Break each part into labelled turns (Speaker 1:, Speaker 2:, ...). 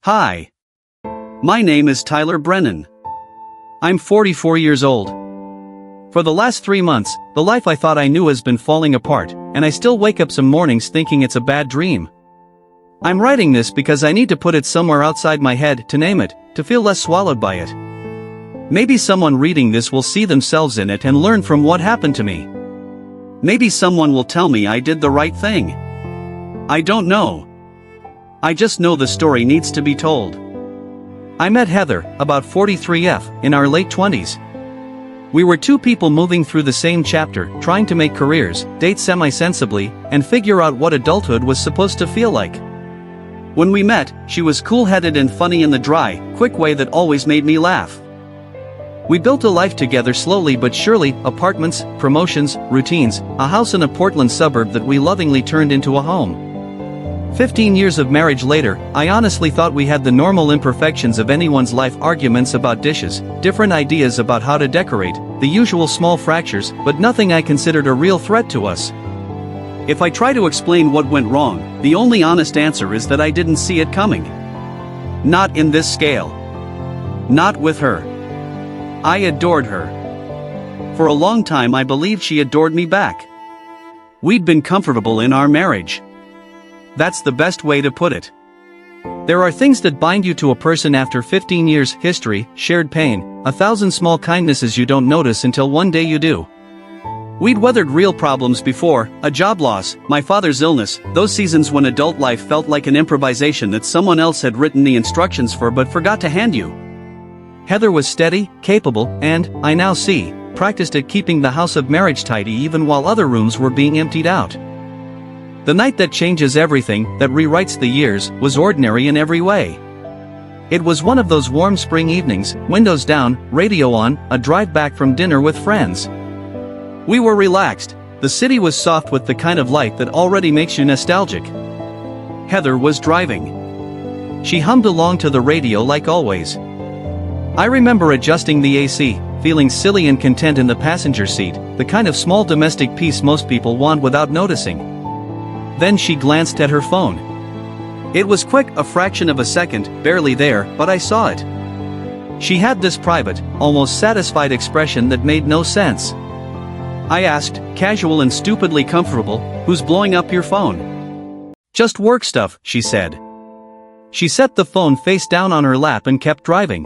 Speaker 1: Hi. My name is Tyler Brennan. I'm 44 years old. For the last 3 months, the life I thought I knew has been falling apart, and I still wake up some mornings thinking it's a bad dream. I'm writing this because I need to put it somewhere outside my head, to name it, to feel less swallowed by it. Maybe someone reading this will see themselves in it and learn from what happened to me. Maybe someone will tell me I did the right thing. I don't know. I just know the story needs to be told. I met Heather, about 43F, in our late 20s. We were two people moving through the same chapter, trying to make careers, date semi-sensibly, and figure out what adulthood was supposed to feel like. When we met, she was cool-headed and funny in the dry, quick way that always made me laugh. We built a life together slowly but surely, apartments, promotions, routines, a house in a Portland suburb that we lovingly turned into a home. 15 years of marriage later, I honestly thought we had the normal imperfections of anyone's life: arguments about dishes, different ideas about how to decorate, the usual small fractures, but nothing I considered a real threat to us. If I try to explain what went wrong, the only honest answer is that I didn't see it coming. Not in this scale. Not with her. I adored her. For a long time I believed she adored me back. We'd been comfortable in our marriage. That's the best way to put it. There are things that bind you to a person after 15 years: history, shared pain, 1,000 small kindnesses you don't notice until one day you do. We'd weathered real problems before: a job loss, my father's illness, those seasons when adult life felt like an improvisation that someone else had written the instructions for but forgot to hand you. Heather was steady, capable, and, I now see, practiced at keeping the house of marriage tidy even while other rooms were being emptied out. The night that changes everything, that rewrites the years, was ordinary in every way. It was one of those warm spring evenings, windows down, radio on, a drive back from dinner with friends. We were relaxed. The city was soft with the kind of light that already makes you nostalgic. Heather was driving. She hummed along to the radio like always. I remember adjusting the AC, feeling silly and content in the passenger seat, the kind of small domestic peace most people want without noticing. Then she glanced at her phone. It was quick, a fraction of a second, barely there, but I saw it. She had this private, almost satisfied expression that made no sense. I asked, casual and stupidly comfortable, "Who's blowing up your phone?" "Just work stuff," she said. She set the phone face down on her lap and kept driving.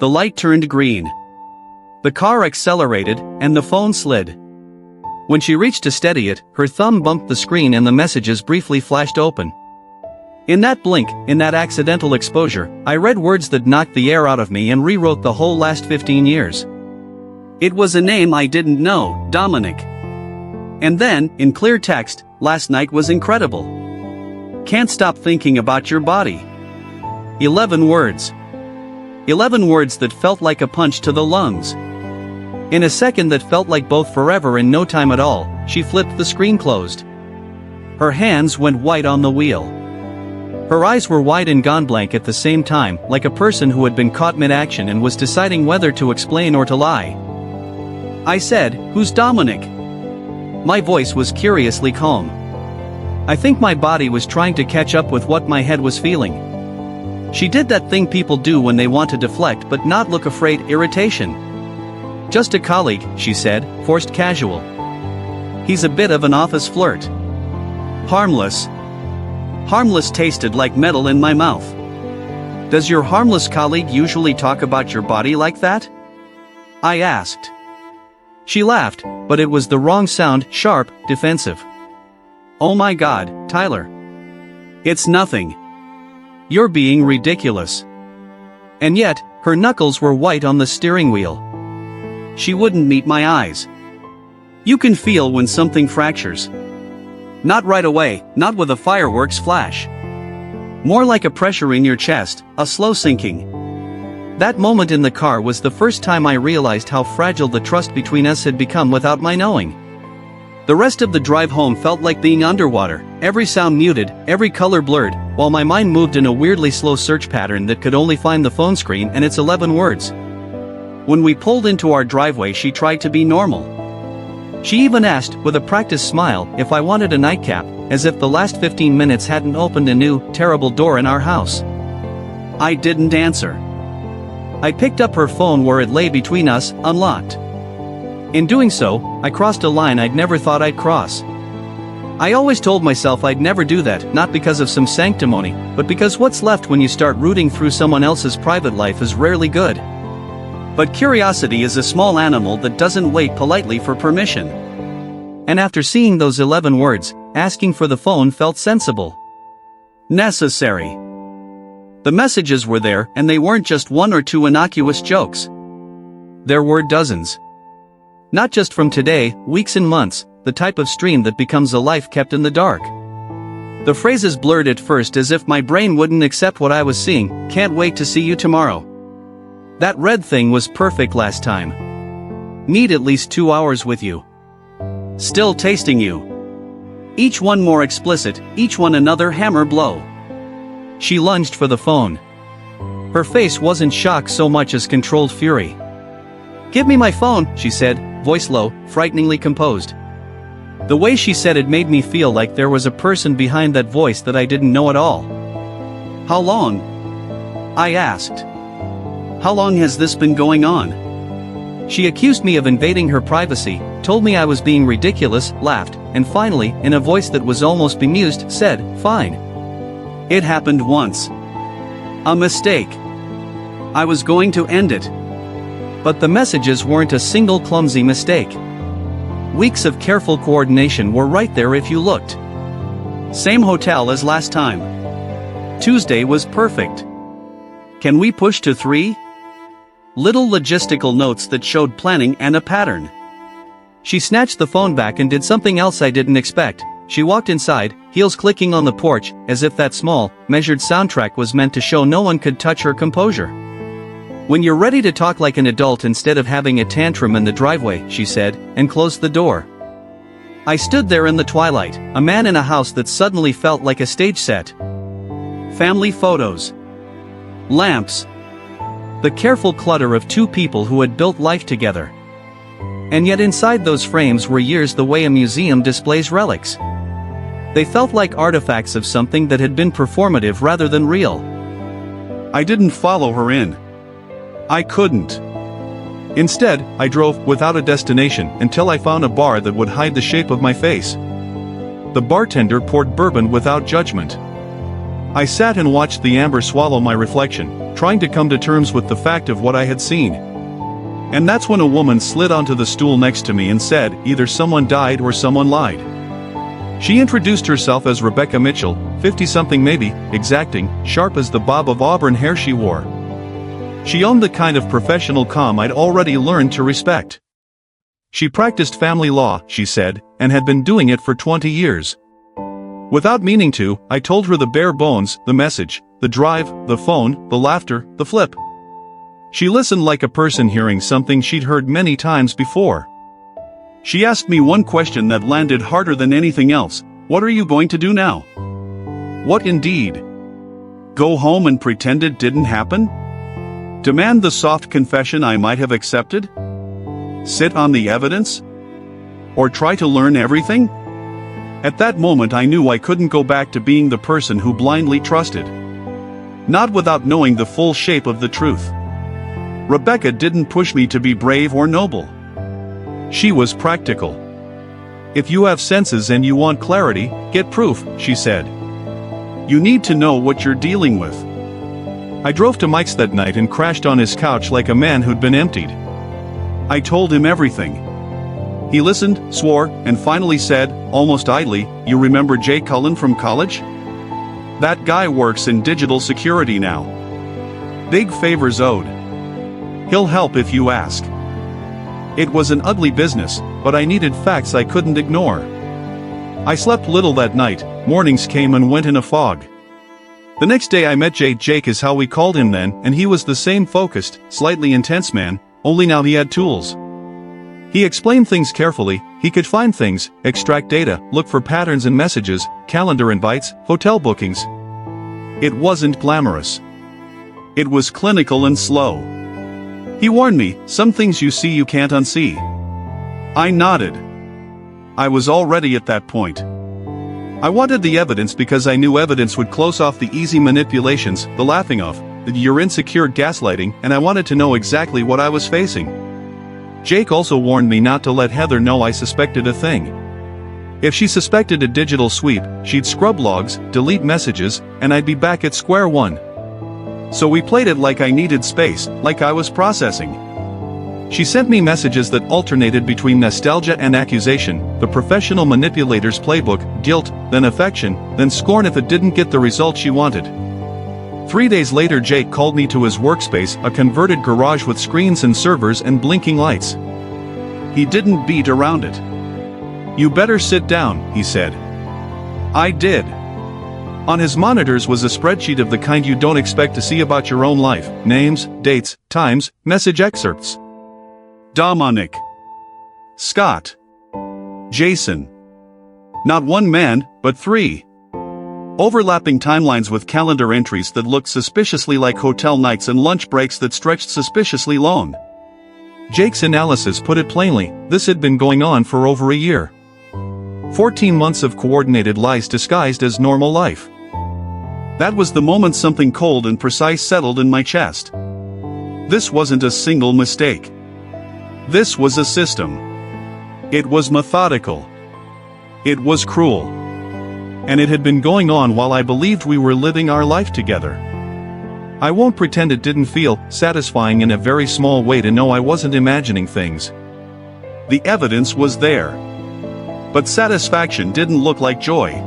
Speaker 1: The light turned green. The car accelerated, and the phone slid. When she reached to steady it, her thumb bumped the screen and the messages briefly flashed open. In that blink, in that accidental exposure, I read words that knocked the air out of me and rewrote the whole last 15 years. It was a name I didn't know, Dominic. And then, in clear text, "Last night was incredible. Can't stop thinking about your body." 11 words. 11 words that felt like a punch to the lungs. In a second that felt like both forever and no time at all, she flipped the screen closed. Her hands went white on the wheel. Her eyes were wide and gone blank at the same time, like a person who had been caught mid-action and was deciding whether to explain or to lie. I said, "Who's Dominic?" My voice was curiously calm. I think my body was trying to catch up with what my head was feeling. She did that thing people do when they want to deflect but not look afraid: irritation. "Just a colleague," she said, forced casual. "He's a bit of an office flirt." Harmless. Harmless tasted like metal in my mouth. Does your harmless colleague usually talk about your body like that? I asked. She laughed, but it was the wrong sound: sharp, defensive. "Oh my God, Tyler. It's nothing. You're being ridiculous." And yet, her knuckles were white on the steering wheel. She wouldn't meet my eyes. You can feel when something fractures. Not right away, not with a fireworks flash. More like a pressure in your chest, a slow sinking. That moment in the car was the first time I realized how fragile the trust between us had become without my knowing. The rest of the drive home felt like being underwater, every sound muted, every color blurred, while my mind moved in a weirdly slow search pattern that could only find the phone screen and its 11 words. When we pulled into our driveway, she tried to be normal. She even asked, with a practiced smile, if I wanted a nightcap, as if the last 15 minutes hadn't opened a new, terrible door in our house. I didn't answer. I picked up her phone where it lay between us, unlocked. In doing so, I crossed a line I'd never thought I'd cross. I always told myself I'd never do that, not because of some sanctimony, but because what's left when you start rooting through someone else's private life is rarely good. But curiosity is a small animal that doesn't wait politely for permission. And after seeing those 11 words, asking for the phone felt sensible. Necessary. The messages were there, and they weren't just one or two innocuous jokes. There were dozens. Not just from today, weeks and months, the type of stream that becomes a life kept in the dark. The phrases blurred at first as if my brain wouldn't accept what I was seeing. Can't wait to see you tomorrow. That red thing was perfect last time. Need at least 2 hours with you. Still tasting you. Each one more explicit, each one another hammer blow. She lunged for the phone. Her face wasn't shock so much as controlled fury. "Give me my phone," she said, voice low, frighteningly composed. The way she said it made me feel like there was a person behind that voice that I didn't know at all. "How long?" I asked. "How long has this been going on?" She accused me of invading her privacy, told me I was being ridiculous, laughed, and finally, in a voice that was almost bemused, said, "Fine." It happened once. A mistake. I was going to end it. But the messages weren't a single clumsy mistake. Weeks of careful coordination were right there if you looked. Same hotel as last time. Tuesday was perfect. Can we push to 3? Little logistical notes that showed planning and a pattern. She snatched the phone back and did something else I didn't expect. She walked inside, heels clicking on the porch, as if that small, measured soundtrack was meant to show no one could touch her composure. "When you're ready to talk like an adult instead of having a tantrum in the driveway," she said, and closed the door. I stood there in the twilight, a man in a house that suddenly felt like a stage set. Family photos. Lamps. The careful clutter of two people who had built life together. And yet inside those frames were years the way a museum displays relics. They felt like artifacts of something that had been performative rather than real. I didn't follow her in. I couldn't. Instead, I drove without a destination until I found a bar that would hide the shape of my face. The bartender poured bourbon without judgment. I sat and watched the amber swallow my reflection, trying to come to terms with the fact of what I had seen. And that's when a woman slid onto the stool next to me and said, either someone died or someone lied. She introduced herself as Rebecca Mitchell, 50-something maybe, exacting, sharp as the bob of auburn hair she wore. She owned the kind of professional calm I'd already learned to respect. She practiced family law, she said, and had been doing it for 20 years. Without meaning to, I told her the bare bones, the message, the drive, the phone, the laughter, the flip. She listened like a person hearing something she'd heard many times before. She asked me one question that landed harder than anything else. What are you going to do now? What indeed? Go home and pretend it didn't happen? Demand the soft confession I might have accepted? Sit on the evidence? Or try to learn everything? At that moment I knew I couldn't go back to being the person who blindly trusted. Not without knowing the full shape of the truth. Rebecca didn't push me to be brave or noble. She was practical. If you have senses and you want clarity, get proof, she said. You need to know what you're dealing with. I drove to Mike's that night and crashed on his couch like a man who'd been emptied. I told him everything. He listened, swore, and finally said, almost idly, "You remember Jay Cullen from college? That guy works in digital security now. Big favors owed. He'll help if you ask." It was an ugly business, but I needed facts I couldn't ignore. I slept little that night. Mornings came and went in a fog. The next day I met Jay. Jake is how we called him then, and he was the same focused, slightly intense man, only now he had tools. He explained things carefully. He could find things, extract data, look for patterns in messages, calendar invites, hotel bookings. It wasn't glamorous. It was clinical and slow. He warned me, some things you see you can't unsee. I nodded. I was already at that point. I wanted the evidence because I knew evidence would close off the easy manipulations, the laughing off, You're insecure gaslighting, and I wanted to know exactly what I was facing. Jake also warned me not to let Heather know I suspected a thing. If she suspected a digital sweep, she'd scrub logs, delete messages, and I'd be back at square one. So we played it like I needed space, like I was processing. She sent me messages that alternated between nostalgia and accusation, the professional manipulator's playbook, guilt, then affection, then scorn if it didn't get the result she wanted. 3 days later Jake called me to his workspace, a converted garage with screens and servers and blinking lights. He didn't beat around it. "You better sit down," he said. I did. On his monitors was a spreadsheet of the kind you don't expect to see about your own life: names, dates, times, message excerpts. Dominic. Scott. Jason. Not one man, but 3. Overlapping timelines with calendar entries that looked suspiciously like hotel nights and lunch breaks that stretched suspiciously long. Jake's analysis put it plainly: this had been going on for over a year. 14 months of coordinated lies disguised as normal life. That was the moment something cold and precise settled in my chest. This wasn't a single mistake. This was a system. It was methodical. It was cruel. And it had been going on while I believed we were living our life together. I won't pretend it didn't feel satisfying in a very small way to know I wasn't imagining things. The evidence was there. But satisfaction didn't look like joy.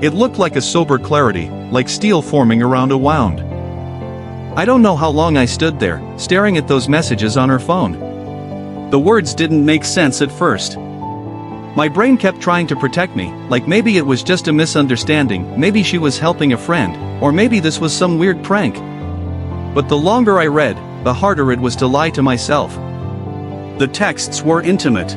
Speaker 1: It looked like a sober clarity, like steel forming around a wound. I don't know how long I stood there, staring at those messages on her phone. The words didn't make sense at first. My brain kept trying to protect me, like maybe it was just a misunderstanding, maybe she was helping a friend, or maybe this was some weird prank. But the longer I read, the harder it was to lie to myself. The texts were intimate.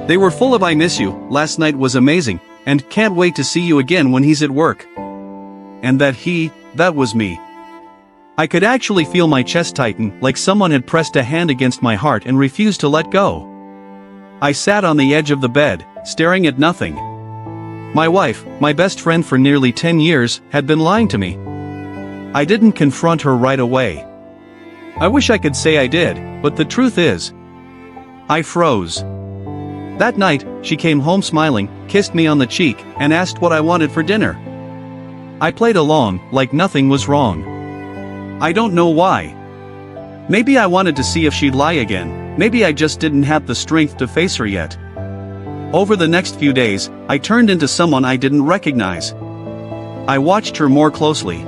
Speaker 1: They were full of "I miss you, last night was amazing, and can't wait to see you again when he's at work." And that was me. I could actually feel my chest tighten, like someone had pressed a hand against my heart and refused to let go. I sat on the edge of the bed, staring at nothing. My wife, my best friend for nearly 10 years, had been lying to me. I didn't confront her right away. I wish I could say I did, but the truth is, I froze. That night, she came home smiling, kissed me on the cheek, and asked what I wanted for dinner. I played along, like nothing was wrong. I don't know why. Maybe I wanted to see if she'd lie again, maybe I just didn't have the strength to face her yet. Over the next few days, I turned into someone I didn't recognize. I watched her more closely.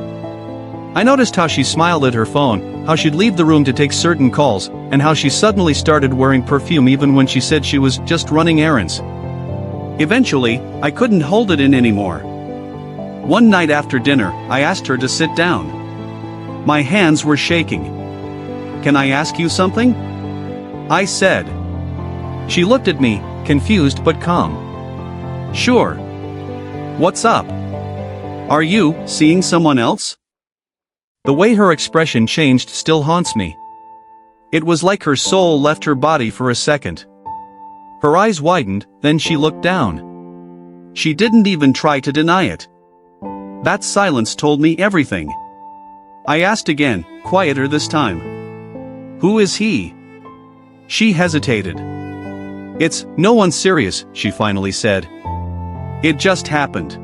Speaker 1: I noticed how she smiled at her phone, how she'd leave the room to take certain calls, and how she suddenly started wearing perfume even when she said she was just running errands. Eventually, I couldn't hold it in anymore. One night after dinner, I asked her to sit down. My hands were shaking. "Can I ask you something?" I said. She looked at me, confused but calm. "Sure. What's up? Are you seeing someone else?" The way her expression changed still haunts me. It was like her soul left her body for a second. Her eyes widened, then she looked down. She didn't even try to deny it. That silence told me everything. I asked again, quieter this time. "Who is he?" She hesitated. "It's no one serious," she finally said. "It just happened.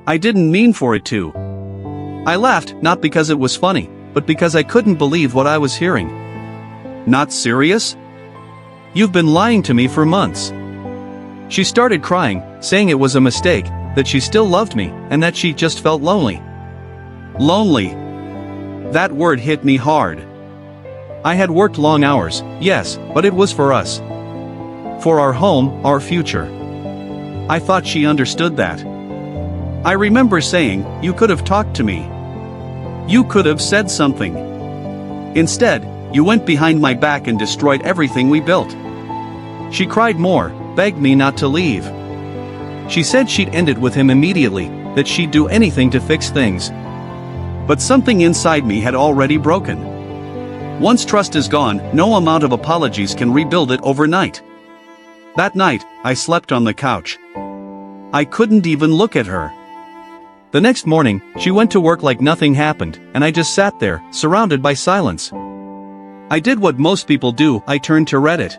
Speaker 1: I didn't mean for it to." I laughed, not because it was funny, but because I couldn't believe what I was hearing. "Not serious? You've been lying to me for months." She started crying, saying it was a mistake, that she still loved me, and that she just felt lonely. Lonely. That word hit me hard. I had worked long hours, yes, but it was for us. For our home, our future. I thought she understood that. I remember saying, "You could have talked to me. You could have said something. Instead, you went behind my back and destroyed everything we built." She cried more, begged me not to leave. She said she'd end it with him immediately, that she'd do anything to fix things. But something inside me had already broken. Once trust is gone, no amount of apologies can rebuild it overnight. That night, I slept on the couch. I couldn't even look at her. The next morning, she went to work like nothing happened, and I just sat there, surrounded by silence. I did what most people do, I turned to Reddit.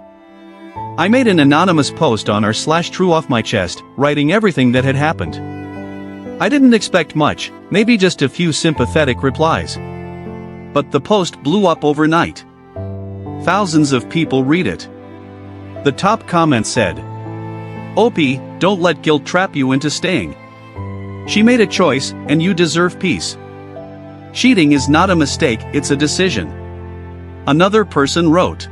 Speaker 1: I made an anonymous post on r/true off my chest, writing everything that had happened. I didn't expect much, maybe just a few sympathetic replies. But the post blew up overnight. Thousands of people read it. The top comment said, "OP, don't let guilt trap you into staying. She made a choice, and you deserve peace. Cheating is not a mistake, it's a decision." Another person wrote,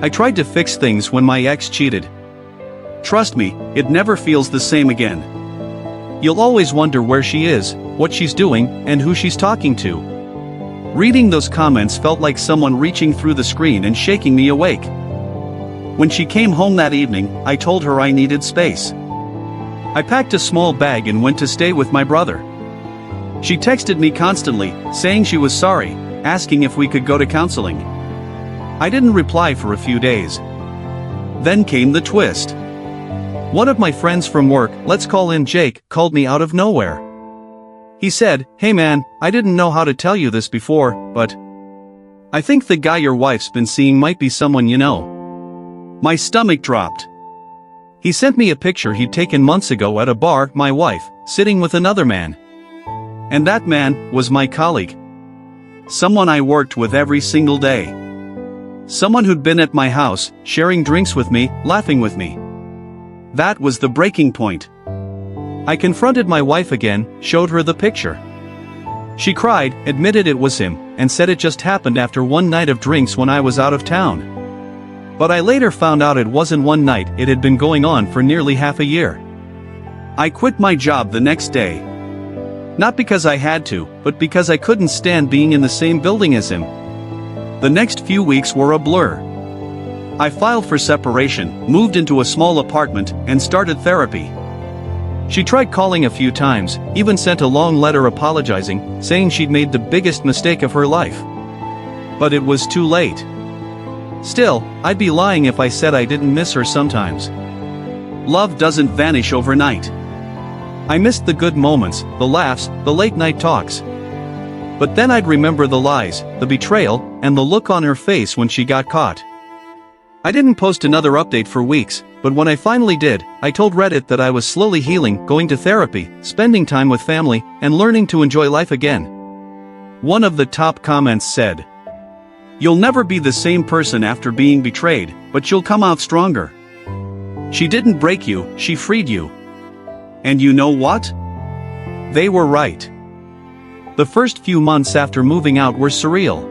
Speaker 1: "I tried to fix things when my ex cheated. Trust me, it never feels the same again. You'll always wonder where she is, what she's doing, and who she's talking to." Reading those comments felt like someone reaching through the screen and shaking me awake. When she came home that evening, I told her I needed space. I packed a small bag and went to stay with my brother. She texted me constantly, saying she was sorry, asking if we could go to counseling. I didn't reply for a few days. Then came the twist. One of my friends from work, let's call him Jake, called me out of nowhere. He said, "Hey man, I didn't know how to tell you this before, but I think the guy your wife's been seeing might be someone you know." My stomach dropped. He sent me a picture he'd taken months ago at a bar, my wife, sitting with another man. And that man was my colleague. Someone I worked with every single day. Someone who'd been at my house, sharing drinks with me, laughing with me. That was the breaking point. I confronted my wife again, showed her the picture. She cried, admitted it was him, and said it just happened after one night of drinks when I was out of town. But I later found out it wasn't one night, it had been going on for nearly half a year. I quit my job the next day. Not because I had to, but because I couldn't stand being in the same building as him. The next few weeks were a blur. I filed for separation, moved into a small apartment, and started therapy. She tried calling a few times, even sent a long letter apologizing, saying she'd made the biggest mistake of her life. But it was too late. Still, I'd be lying if I said I didn't miss her sometimes. Love doesn't vanish overnight. I missed the good moments, the laughs, the late-night talks. But then I'd remember the lies, the betrayal, and the look on her face when she got caught. I didn't post another update for weeks, but when I finally did, I told Reddit that I was slowly healing, going to therapy, spending time with family, and learning to enjoy life again. One of the top comments said, "You'll never be the same person after being betrayed, but you'll come out stronger. She didn't break you, she freed you." And you know what? They were right. The first few months after moving out were surreal.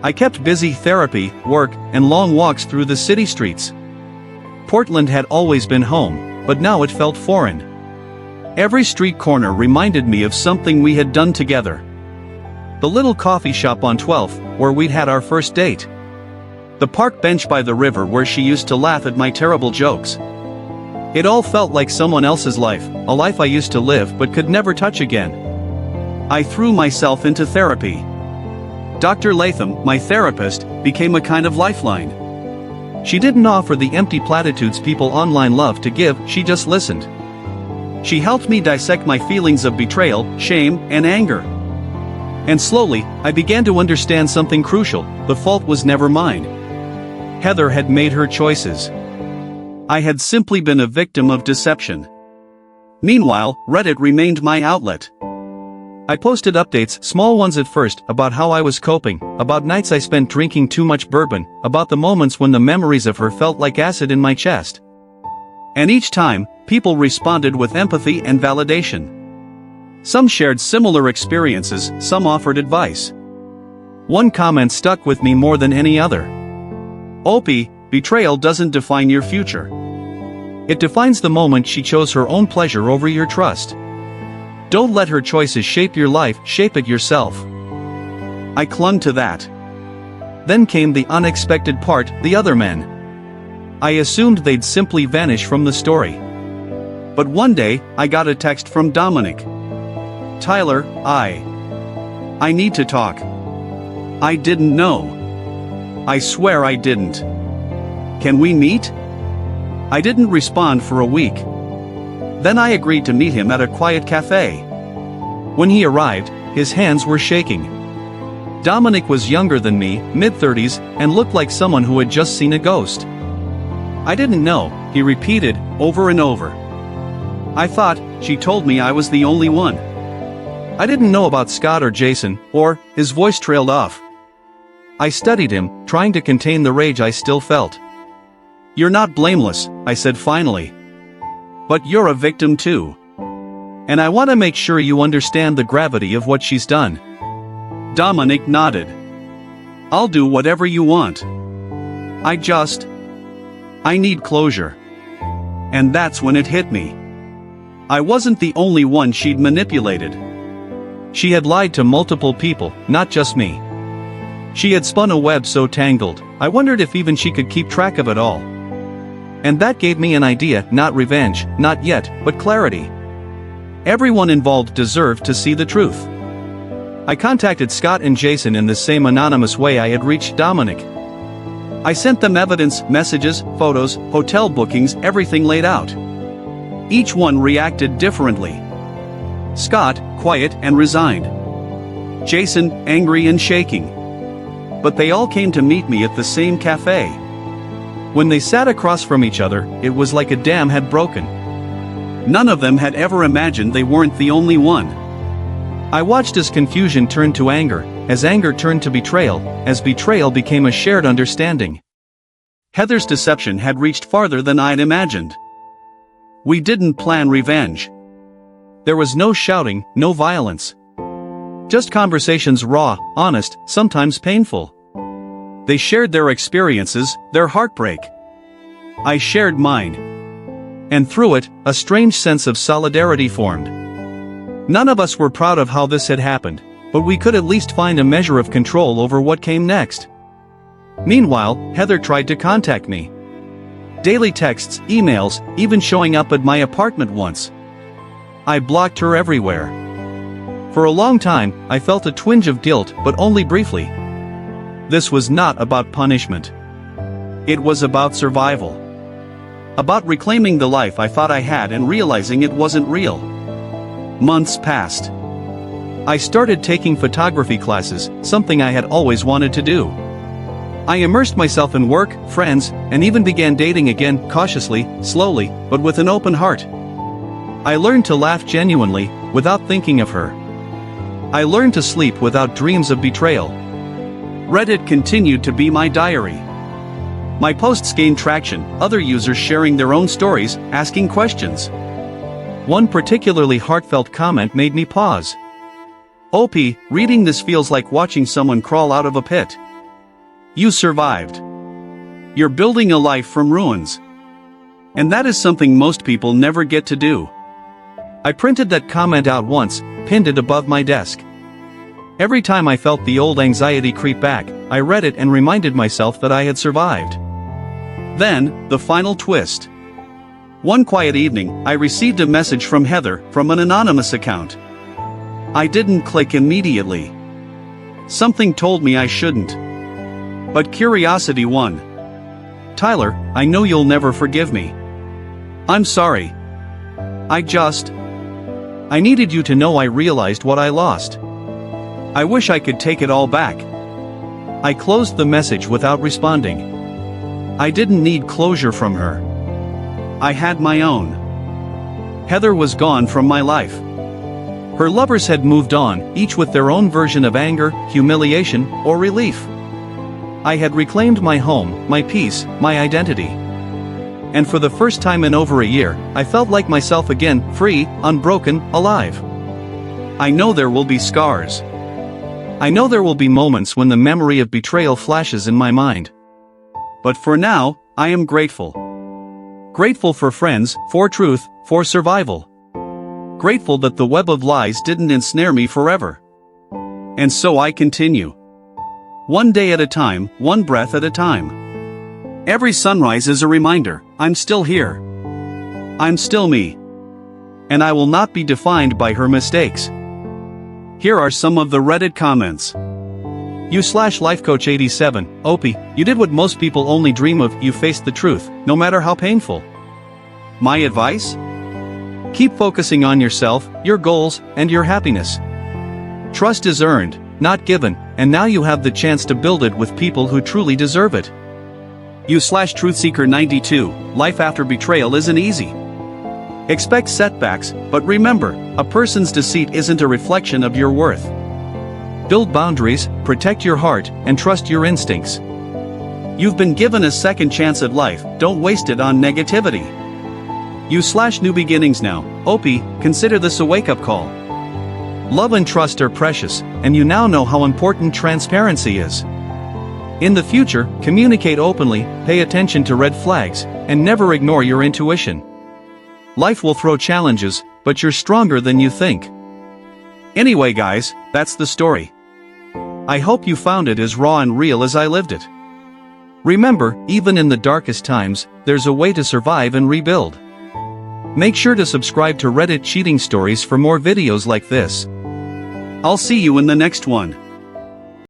Speaker 1: I kept busy therapy, work, and long walks through the city streets. Portland had always been home, but now it felt foreign. Every street corner reminded me of something we had done together. The little coffee shop on 12th, where we'd had our first date. The park bench by the river where she used to laugh at my terrible jokes. It all felt like someone else's life, a life I used to live but could never touch again. I threw myself into therapy. Dr. Latham, my therapist, became a kind of lifeline. She didn't offer the empty platitudes people online love to give, she just listened. She helped me dissect my feelings of betrayal, shame, and anger. And slowly, I began to understand something crucial: the fault was never mine. Heather had made her choices. I had simply been a victim of deception. Meanwhile, Reddit remained my outlet. I posted updates, small ones at first, about how I was coping, about nights I spent drinking too much bourbon, about the moments when the memories of her felt like acid in my chest. And each time, people responded with empathy and validation. Some shared similar experiences, some offered advice. One comment stuck with me more than any other. "Opie, betrayal doesn't define your future. It defines the moment she chose her own pleasure over your trust. Don't let her choices shape your life, shape it yourself." I clung to that. Then came the unexpected part, the other men. I assumed they'd simply vanish from the story. But one day, I got a text from Dominic. "Tyler, I need to talk. I didn't know. I swear I didn't. Can we meet?" I didn't respond for a week. Then I agreed to meet him at a quiet cafe. When he arrived, his hands were shaking. Dominic was younger than me, mid-30s, and looked like someone who had just seen a ghost. I didn't know, he repeated, over and over. I thought, she told me I was the only one. I didn't know about Scott or Jason, or, his voice trailed off. I studied him, trying to contain the rage I still felt. You're not blameless, I said finally. But you're a victim too. And I want to make sure you understand the gravity of what she's done. Dominic nodded. I'll do whatever you want. I need closure. And that's when it hit me. I wasn't the only one she'd manipulated. She had lied to multiple people, not just me. She had spun a web so tangled, I wondered if even she could keep track of it all. And that gave me an idea, not revenge, not yet, but clarity. Everyone involved deserved to see the truth. I contacted Scott and Jason in the same anonymous way I had reached Dominic. I sent them evidence, messages, photos, hotel bookings, everything laid out. Each one reacted differently. Scott, quiet and resigned. Jason, angry and shaking. But they all came to meet me at the same cafe. When they sat across from each other, it was like a dam had broken. None of them had ever imagined they weren't the only one. I watched as confusion turned to anger, as anger turned to betrayal, as betrayal became a shared understanding. Heather's deception had reached farther than I'd imagined. We didn't plan revenge. There was no shouting, no violence. Just conversations raw, honest, sometimes painful. They shared their experiences, their heartbreak. I shared mine. And through it, a strange sense of solidarity formed. None of us were proud of how this had happened, but we could at least find a measure of control over what came next. Meanwhile, Heather tried to contact me. Daily texts, emails, even showing up at my apartment once. I blocked her everywhere. For a long time, I felt a twinge of guilt, but only briefly. This was not about punishment. It was about survival. About reclaiming the life I thought I had and realizing it wasn't real. Months passed. I started taking photography classes, something I had always wanted to do. I immersed myself in work, friends, and even began dating again, cautiously, slowly, but with an open heart. I learned to laugh genuinely, without thinking of her. I learned to sleep without dreams of betrayal. Reddit continued to be my diary. My posts gained traction, other users sharing their own stories, asking questions. One particularly heartfelt comment made me pause. OP, reading this feels like watching someone crawl out of a pit. You survived. You're building a life from ruins. And that is something most people never get to do. I printed that comment out once, pinned it above my desk. Every time I felt the old anxiety creep back, I read it and reminded myself that I had survived. Then, the final twist. One quiet evening, I received a message from Heather, from an anonymous account. I didn't click immediately. Something told me I shouldn't. But curiosity won. Tyler, I know you'll never forgive me. I'm sorry. I needed you to know I realized what I lost. I wish I could take it all back. I closed the message without responding. I didn't need closure from her. I had my own. Heather was gone from my life. Her lovers had moved on, each with their own version of anger, humiliation, or relief. I had reclaimed my home, my peace, my identity. And for the first time in over a year, I felt like myself again, free, unbroken, alive. I know there will be scars. I know there will be moments when the memory of betrayal flashes in my mind. But for now, I am grateful. Grateful for friends, for truth, for survival. Grateful that the web of lies didn't ensnare me forever. And so I continue. One day at a time, one breath at a time. Every sunrise is a reminder, I'm still here. I'm still me. And I will not be defined by her mistakes. Here are some of the Reddit comments. You/lifecoach87, Opie, you did what most people only dream of, you faced the truth, no matter how painful. My advice? Keep focusing on yourself, your goals, and your happiness. Trust is earned, not given, and now you have the chance to build it with people who truly deserve it. You/Truthseeker92, life after betrayal isn't easy. Expect setbacks, but remember, a person's deceit isn't a reflection of your worth. Build boundaries, protect your heart, and trust your instincts. You've been given a second chance at life, don't waste it on negativity. You/New Beginnings now, Opie, consider this a wake-up call. Love and trust are precious, and you now know how important transparency is. In the future, communicate openly, pay attention to red flags, and never ignore your intuition. Life will throw challenges, but you're stronger than you think. Anyway guys, that's the story. I hope you found it as raw and real as I lived it. Remember, even in the darkest times, there's a way to survive and rebuild. Make sure to subscribe to Reddit Cheating Stories for more videos like this. I'll see you in the next one.